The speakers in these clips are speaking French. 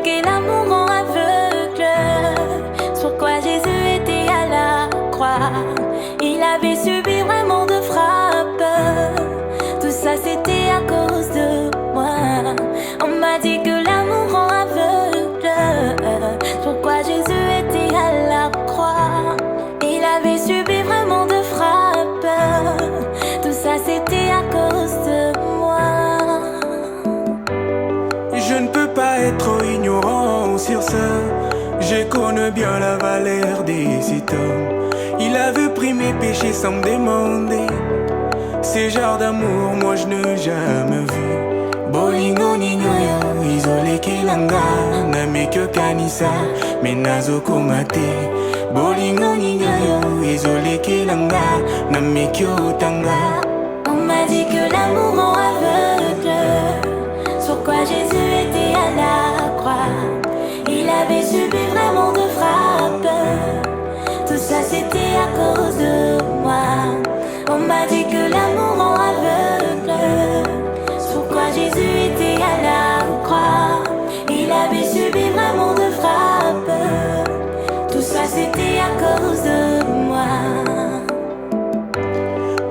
que l'amour rend aveugle. Sur quoi Jésus était à la croix. Il avait subi vraiment de frappes. Tout ça c'était à cause de moi. On m'a dit que l'amour rend aveugle. Pourquoi Jésus était à la croix. Il avait subi vraiment de frappes. Tout ça c'était à cause de moi. Je ne peux pas être ignorant sur ça. Je connais bien la valeur des hommes. Il avait pris mes péchés sans me demander. Ces genres d'amour, moi je n'ai jamais vu. Bolingo ninyoyo, isolé kelanga. Name que kanisa, menazo komate. Bolingo ninyoyo, isolé kelanga. Name que otanga. On m'a dit que l'amour rend aveugle. Sur quoi Jésus était à la croix. Il avait subi vraiment de frappes. Tout ça c'était à cause de moi. On m'a dit que l'amour rend aveugle. Sur quoi Jésus était à la croix. Il avait subi vraiment de frappes. Tout ça c'était à cause de moi.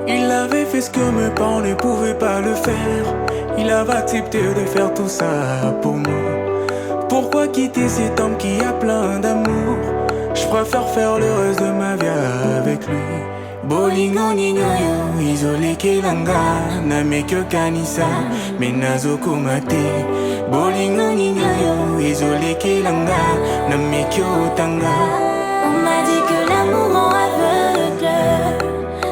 Il avait fait ce que mes parents ne pouvaient pas le faire. Il avait accepté de faire tout ça pour moi. Pourquoi quitter cet homme qui a plein d'amour? Je préfère faire le reste de ma vie avec lui. Bolingo ninyoyo, isolé kelanga. Name que kanisa, menazo komate. Bolingo ninyoyo, isolé kelanga. Name que otanga. On m'a dit que l'amour rend aveugle.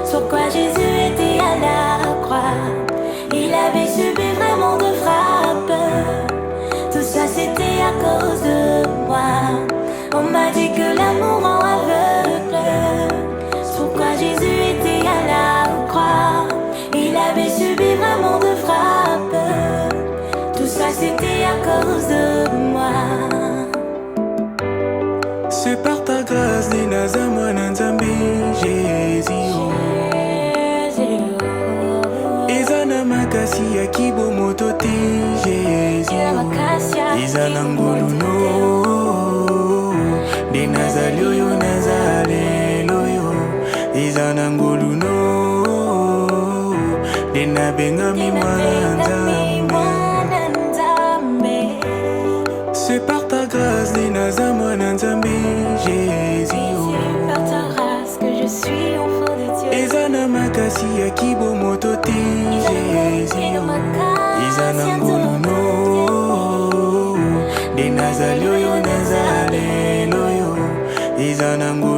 Sur quoi Jésus était à la croix. Il avait subi vraiment de frappes. Tout ça c'était à cause de moi. On m'a dit que l'amour rend aveugle. Sur quoi Jésus était à la croix. Il avait subi vraiment de frappes. Tout ça c'était à cause de moi. C'est par ta grâce, Nina Zamana Nzambi, Jésus. Ezana makasi ya kibo mototi, Jésus. Ezana ngoluno, de nazalioyo nazaleloyo. Ezana ngoluno, de nabengami mwana Nzambe. C'est par ta grâce, Nina Zamana Nzambi, Jésus. Par ta grâce que je suis enfant de Dieu. Ezana makasi ya kibo mototi, Jésus. Ezana ngoluno, de nazalioyo nazaleloyo. Ezana ngoluno.